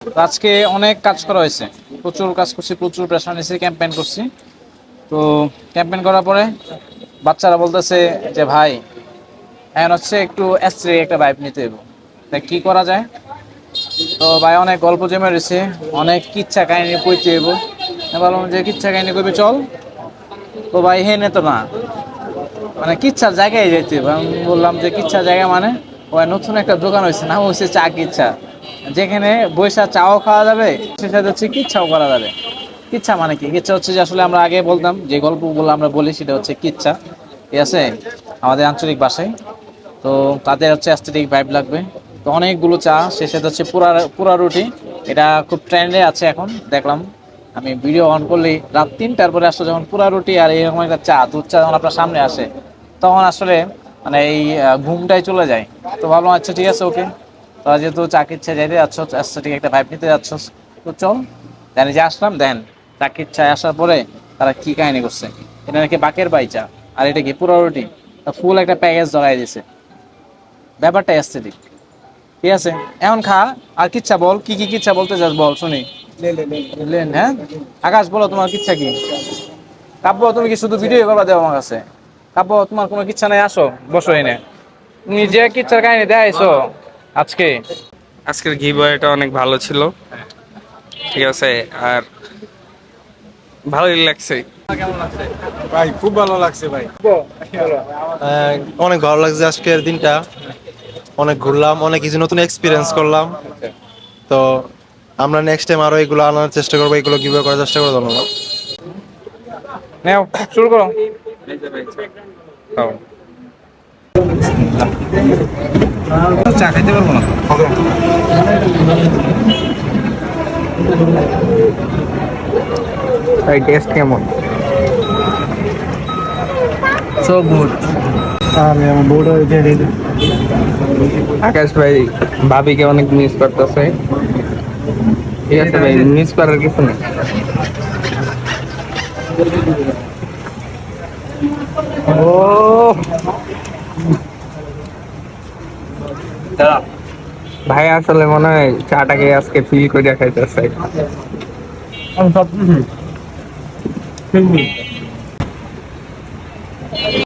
তো আজকে অনেক কাজ করা হয়েছে, প্রচুর কাজ করছি, প্রচুর প্রেশার নিয়েছি, ক্যাম্পেইন করছি। তো ক্যাম্পেইন করার পরে বাচ্চারা বলতেছে যে ভাই এখন হচ্ছে একটু অ্যাস্ট্রে একটা ভাইব নিতে হইব, তা কি করা যায়? তো ভাই অনেক গল্প জমে রয়েছে, অনেক কিচ্ছা কাহিনী কইতে হইব। আমি বললাম যে কিচ্ছা কাহিনী কইবে চল। তো ভাই হেনে তো না, মানে কিচ্ছার জায়গায় যেতে হবে। আমি বললাম যে কিচ্ছার জায়গা মানে ওই নতুন একটা দোকান হয়েছে, নাম হচ্ছে চা কিচ্ছা, যেখানে বৈশা চাও খাওয়া যাবে, সেই সাথে হচ্ছে কিচ্ছাও করা যাবে। কিচ্ছা মানে কি? কিচ্ছা হচ্ছে যে আসলে আমরা আগে বলতাম যে গল্পগুলো আমরা বলি সেটা হচ্ছে কিচ্ছা, ঠিক আছে, আমাদের আঞ্চলিক ভাষায়। তো তাদের হচ্ছে অ্যাস্থেটিক ভাইব লাগবে। তো অনেকগুলো চা, সে সাথে হচ্ছে পুরা পুরা রুটি, এটা খুব ট্রেন্ডে আছে এখন দেখলাম। আমি ভিডিও অন করলেই রাত 3টার পরে আসলে যখন পুরা রুটি আর এরকম একটা চা, দুধ চা যখন আপনার সামনে আসে, তখন আসলে মানে এই ঘুমটাই চলে যায়। তো ভাবলাম আচ্ছা ঠিক আছে, ওকে, তোরা যেহেতু চাকরির যাইতে যাচ্ছ, অ্যাস্থেটিক একটা ভাইব নিতে যাচ্ছ, তো চল। দেন যে আসলাম, দেন চাকরির চায় আসার পরে তারা কি কাহিনী করছে। এটা নাকি বাকের বাই চা, আর এটা কি পুরা রুটি, ফুল একটা প্যাকেজ ধরাই দিছে। ব্যাপারটা অ্যাস্থেটিক, ঠিক আছে। এখন খা, আর কিচ্ছা বল, কি কি কিচ্ছা বলতে চাস বল শুনি। লেন, হ্যাঁ। আকাশ বলো তোমার কিচ্ছা কি? কাব্য তুমি কি শুধু ভিডিও করবা দেবো আমার কাছে? কাব্য তোমার কোনো কিচ্ছা নাই, আসো বসো এনে। তুমি যে কিচ্ছার কাহিনী দেখাইছো আজকে। আজকের গিভওয়েটা অনেক ভালো ছিল, ঠিক আছে। আর ভালোই লাগছে। কেমন লাগছে? ভাই খুব ভালো লাগছে ভাই। বলো। আহ, অনেক ভালো লাগছে আজকের দিনটা। অনেক ঘুরলাম, অনেক কিছু নতুন এক্সপিরিয়েন্স করলাম। তো আমরা নেক্সট টাইম আরো এগুলো আনার চেষ্টা করবো, এগুলো কিভাবে করার চেষ্টা করবো। ধন্যবাদ। নেও, শুরু করো। খাও। চা খাইতে পারবো না তো। ভাই টেস্ট কেমন? So good. আকাশ ভাই ভাবিকে অনেক মিস করতেছে, ঠিক আছে ভাই, মিস করার কিছু নেই। ও দাঁড়া। ভাই আসলে মনে হয় চাটাকে আজকে ফিল করে খাইতেছে। আমি সব